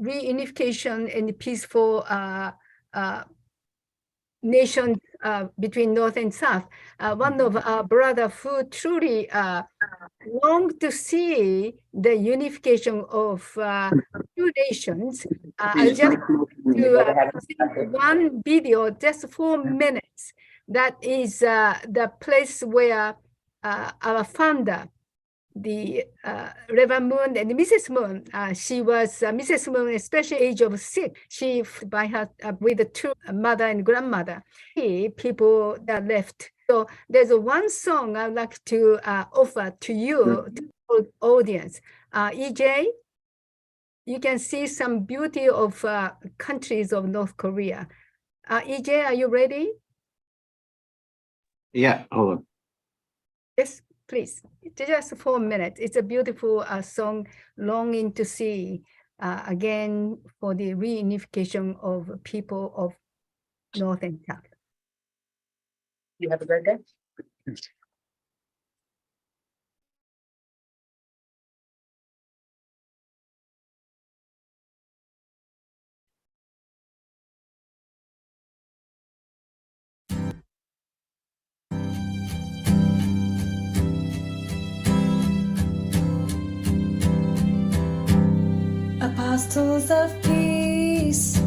reunification and peaceful nations between North and South. One of our brother who truly longed to see the unification of two nations. I just to see one video, just 4 minutes. That is the place where our founder, the Reverend Moon and Mrs. Moon, she was Mrs. Moon, especially age of 6. She by her with the 2 mother and grandmother. People that left. So there's one song I'd like to offer to you, to the audience. EJ, you can see some beauty of countries of North Korea. EJ, are you ready? Yeah, hold on. Yes, please. It's just 4 minutes. It's a beautiful song, longing to see again for the reunification of people of North and South. You have a good day. Apostles of peace,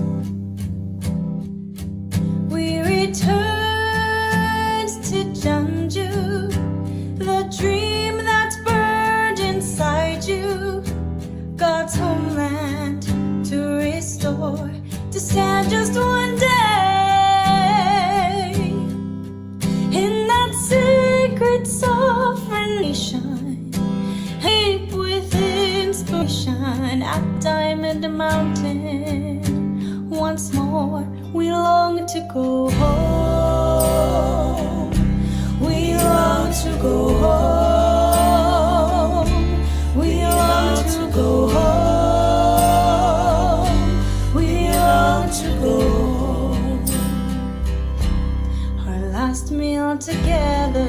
we return to Jeonju, the dream that's burned inside you, God's homeland to restore, to stand just one day in that sacred sovereign nation, deep with inspiration at Diamond Mountain. Once more we long to go home. We long to go home. We long to go home. We long to go home. Our last meal together,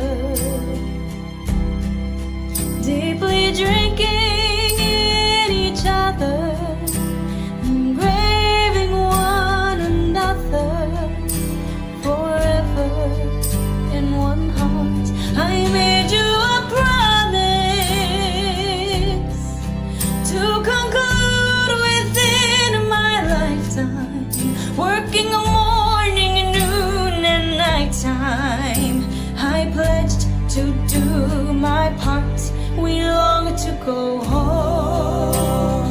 deeply drinking in each other, and craving one go home.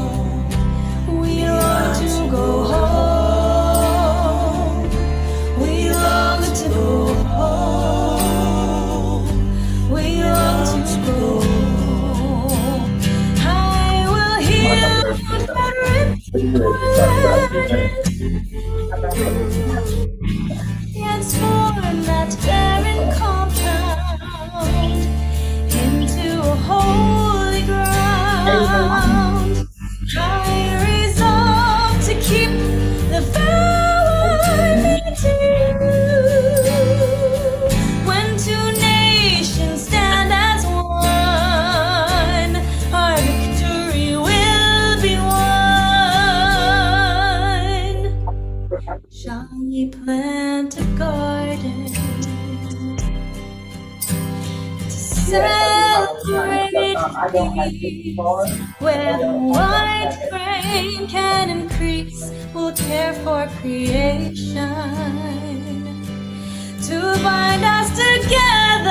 We long to go home. We long to go home. We long to go home. I will heal that transform that barren compound into a holy ground. I resolve to keep the vow I made to you. When two nations stand as one, our victory will be won. Shall we plant a garden to celebrate peace, where the white grain can increase? We'll care for creation to bind us together,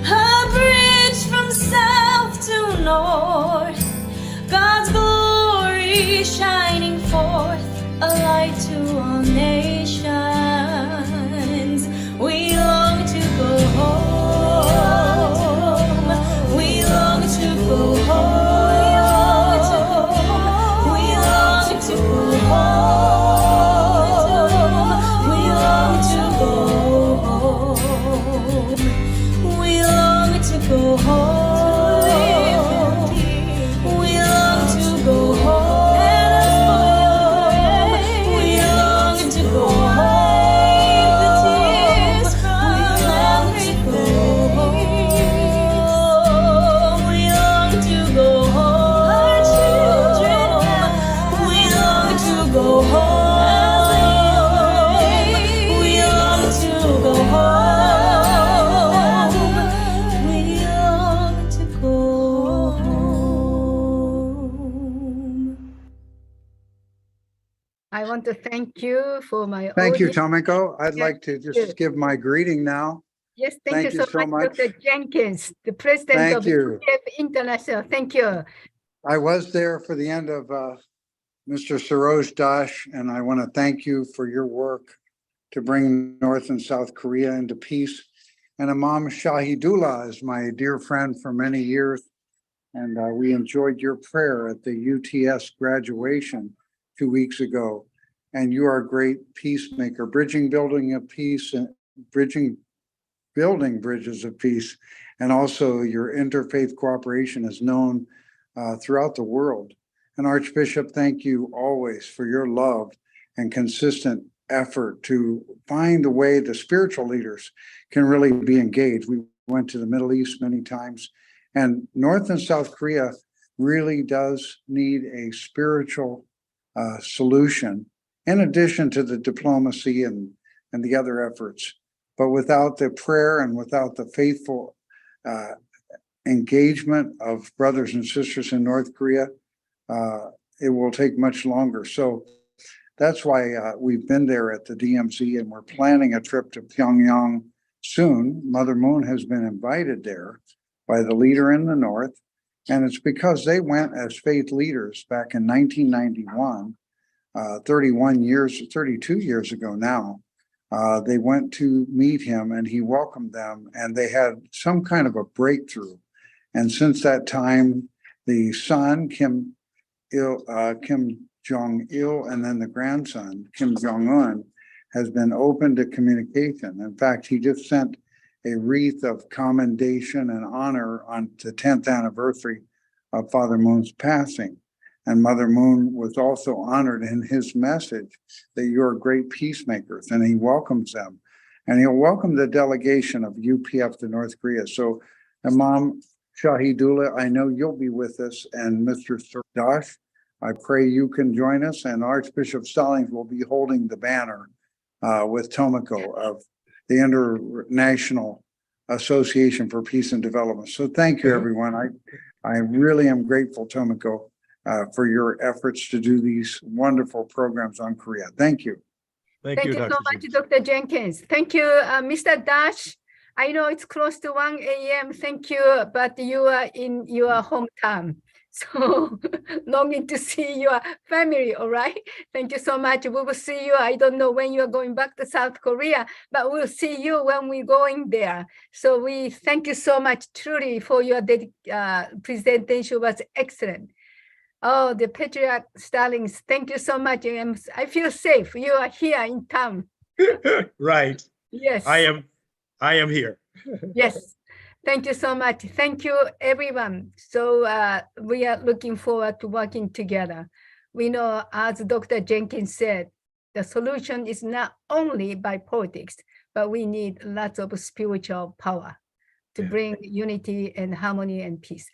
a bridge from south to north, God's glory shining forth, a light to all nations. We long to go home. We long to go home. We long to go home. We long to go home. We long to go home. We long to go home. We long to go home. The tears from every home. We long to go home. Our children, we long to go home. We long to go home. We long to go home. I want to thank you for my Thank you, audience. Tomiko. I'd Yeah, like to thank you. just give my greeting now. Yes, thank you so much, Dr. Jenkins, the president Thank of you. UPF International. Thank you. I was there for the end of Mr. Saroj Dash, and I want to thank you for your work to bring North and South Korea into peace. And Imam Shahidullah is my dear friend for many years, and we enjoyed your prayer at the UTS graduation 2 weeks ago. And you are a great peacemaker, building bridges of peace, and also your interfaith cooperation is known throughout the world. And Archbishop, thank you always for your love and consistent effort to find a way the spiritual leaders can really be engaged. We went to the Middle East many times, and North and South Korea really does need a spiritual solution in addition to the diplomacy and the other efforts. But without the prayer and without the faithful engagement of brothers and sisters in North Korea, it will take much longer. So that's why we've been there at the DMZ, and we're planning a trip to Pyongyang soon. Mother Moon has been invited there by the leader in the North, and it's because they went as faith leaders back in 1991, 32 years ago now. They went to meet him, and he welcomed them, and they had some kind of a breakthrough. And since that time, the son, Kim Jong-il, and then the grandson, Kim Jong-un, has been open to communication. In fact, he just sent a wreath of commendation and honor on the 10th anniversary of Father Moon's passing. And Mother Moon was also honored in his message that you're great peacemakers, and he welcomes them. And he'll welcome the delegation of UPF to North Korea. So Imam Shahidullah, I know you'll be with us, and Mr. Sardash, I pray you can join us, and Archbishop Stallings will be holding the banner with Tomiko of the International Association for Peace and Development. So thank you, everyone. I really am grateful, Tomiko, for your efforts to do these wonderful programs on Korea. Thank you. Thank you so much, Dr. Jenkins. Thank you, Mr. Dash. I know it's close to 1 a.m. Thank you, but you are in your hometown. So longing to see your family, all right? Thank you so much. We will see you. I don't know when you are going back to South Korea, but we'll see you when we're going there. So we thank you so much, truly, for your presentation was excellent. Oh, the Patriarch Starlings, thank you so much. I feel safe. You are here in town. Right. Yes. I am here. Yes. Thank you so much. Thank you, everyone. So we are looking forward to working together. We know, as Dr. Jenkins said, the solution is not only by politics, but we need lots of spiritual power to Yeah. bring unity and harmony and peace.